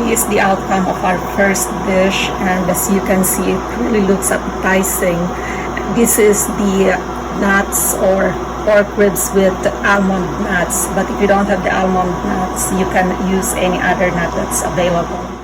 is the outcome of our first dish, and as you can see, it really looks appetizing. This is the nuts or pork ribs with almond nuts, but if you don't have the almond nuts, you can use any other nut that's available.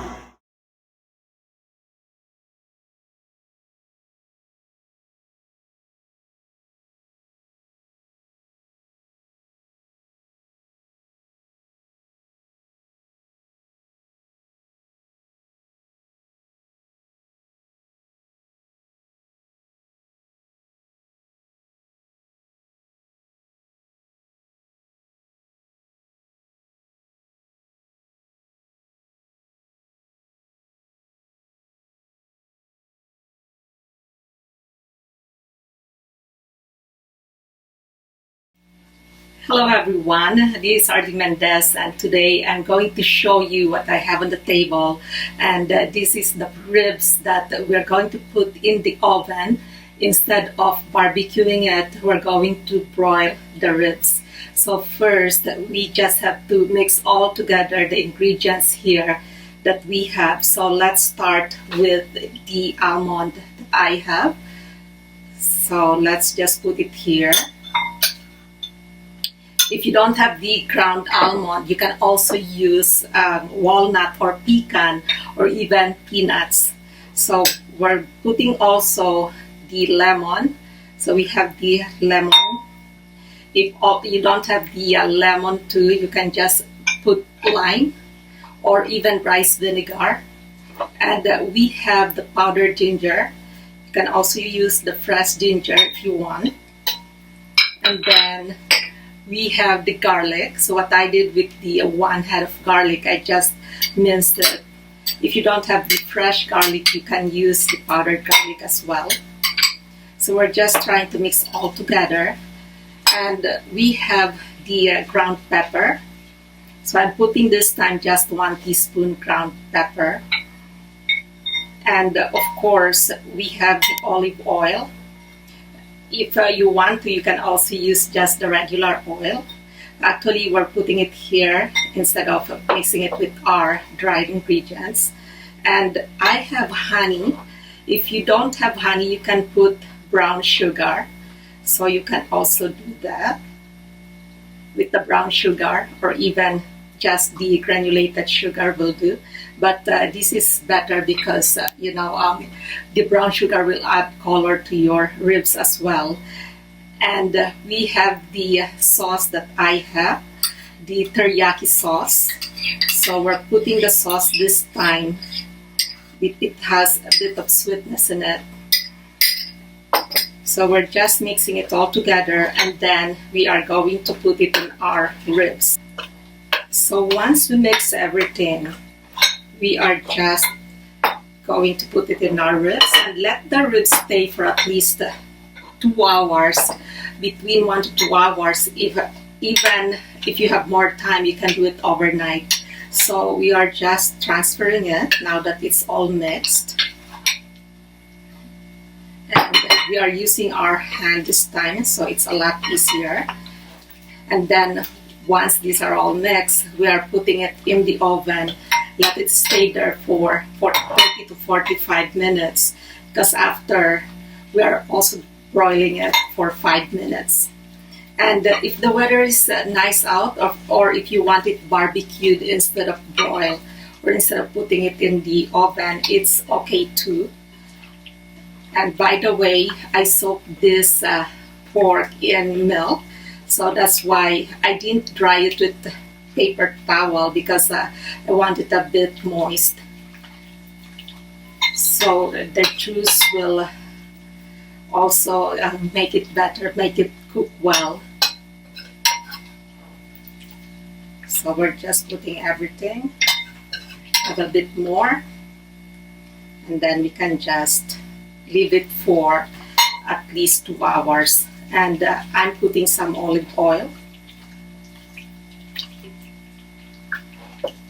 Hello everyone, this is Ardy Mendez, and today I'm going to show you what I have on the table. And this is the ribs that we're going to put in the oven. Instead of barbecuing it, we're going to broil the ribs. So first, we just have to mix all together the ingredients here that we have. So let's start with the almond that I have. So let's just put it here. If you don't have the ground almond, you can also use walnut or pecan or even peanuts. So we're putting also the lemon. So we have the lemon. If you don't have the lemon too, you can just put lime or even rice vinegar. And we have the powdered ginger. You can also use the fresh ginger if you want. And then we have the garlic. So what I did with the one head of garlic, I just minced it. If you don't have the fresh garlic, you can use the powdered garlic as well. So we're just trying to mix all together. And we have the ground pepper. So I'm putting this time just 1 teaspoon ground pepper. And of course, we have the olive oil. If you want to, you can also use just the regular oil. Actually, we're putting it here instead of mixing it with our dried ingredients. And I have honey. If you don't have honey, you can put brown sugar. So you can also do that with the brown sugar, or even just the granulated sugar will do. But this is better because the brown sugar will add color to your ribs as well. And we have the sauce that I have, the teriyaki sauce. So we're putting the sauce this time. It has a bit of sweetness in it. So we're just mixing it all together, and then we are going to put it in our ribs. So once we mix everything, we are just going to put it in our ribs and let the ribs stay for at least 2 hours, between 1 to 2 hours. Even if you have more time, you can do it overnight. So we are just transferring it now that it's all mixed. And we are using our hand this time, so it's a lot easier. And then once these are all mixed, we are putting it in the oven. Let it stay there for 30 to 45 minutes, because after we are also broiling it for 5 minutes. And if the weather is nice out, or if you want it barbecued instead of broiled, or instead of putting it in the oven, it's okay too. And by the way, I soaked this pork in milk. So that's why I didn't dry it with paper towel, because I want it a bit moist. So the juice will also make it better, make it cook well. So we're just putting everything, add a bit more, and then we can just leave it for at least 2 hours. And I'm putting some olive oil.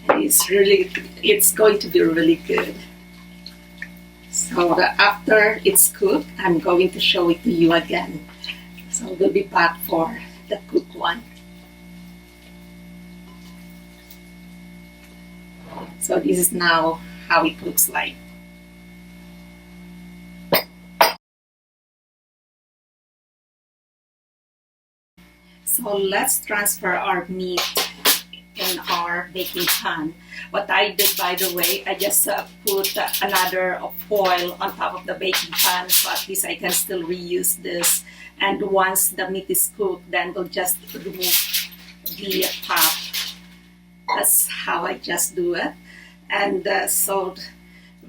It's going to be really good. So after it's cooked, I'm going to show it to you again. So we'll be back for the cooked one. So this is now how it looks like. So let's transfer our meat in our baking pan. What I did, by the way, I just put another foil on top of the baking pan, so at least I can still reuse this. And once the meat is cooked, then we'll just remove the top. That's how I just do it. And so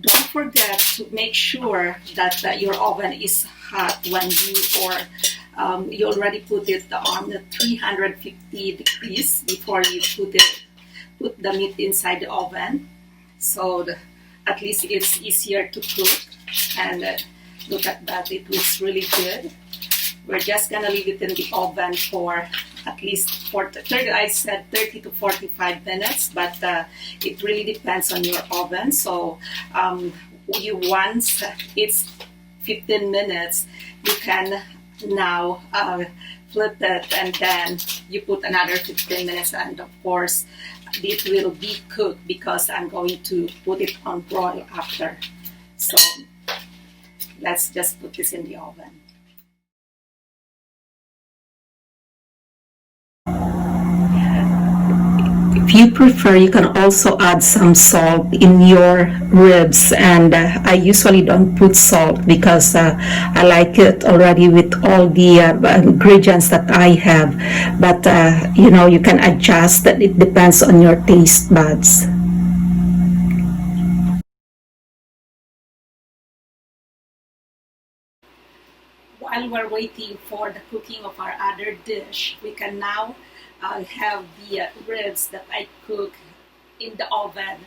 don't forget to make sure that your oven is hot when you already put it on the 350 degrees before you put the meat inside the oven. So at least it's easier to cook. And look at that, it looks really good. We're just gonna leave it in the oven for at least 30 to 45 minutes, but it really depends on your oven. So once it's 15 minutes, you can now flip it, and then you put another 15 minutes, and of course it will be cooked because I'm going to put it on broil after. So let's just put this in the oven. If you prefer, you can also add some salt in your ribs, and I usually don't put salt because I like it already with all the ingredients that I have. But you can adjust that. It depends on your taste buds. While we're waiting for the cooking of our other dish, we can now have the ribs that I cook in the oven.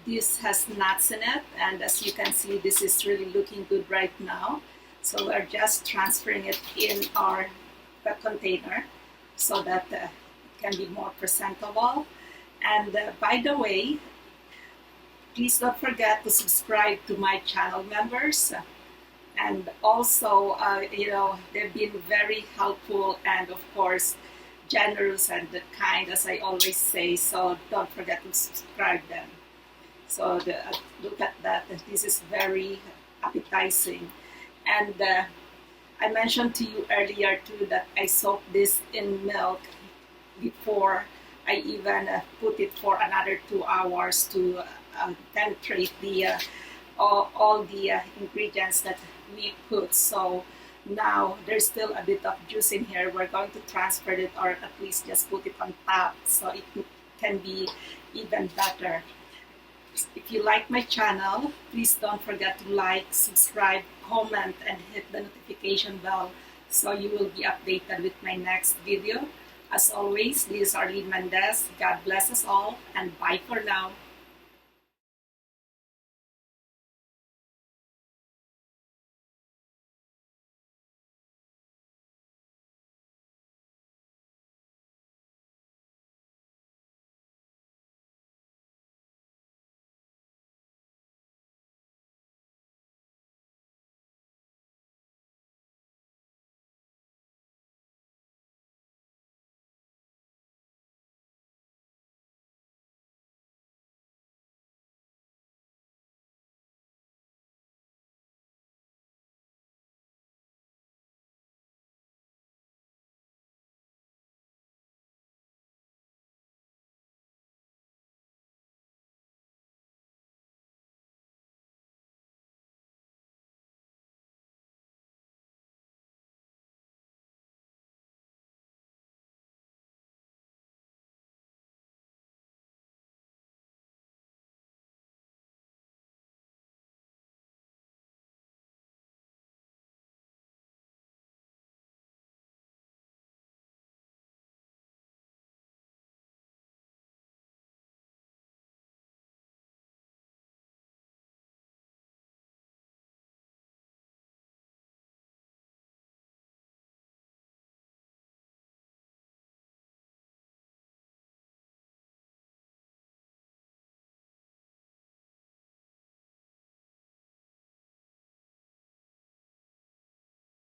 This has nuts in it, and as you can see, this is really looking good right now. So we're just transferring it in our container so that it can be more presentable. And by the way, please don't forget to subscribe to my channel, members. And also, they've been very helpful and, of course, generous and kind, as I always say. So don't forget to subscribe them. So look at that. This is very appetizing. And I mentioned to you earlier too that I soaked this in milk before I even put it for another 2 hours to penetrate all the ingredients that we put. So now there's still a bit of juice in here. We're going to transfer it, or at least just put it on top so it can be even better. If you like my channel, please don't forget to like, subscribe, comment, and hit the notification bell so you will be updated with my next video. As always, this is Arlene Mendez. God bless us all, and bye for now.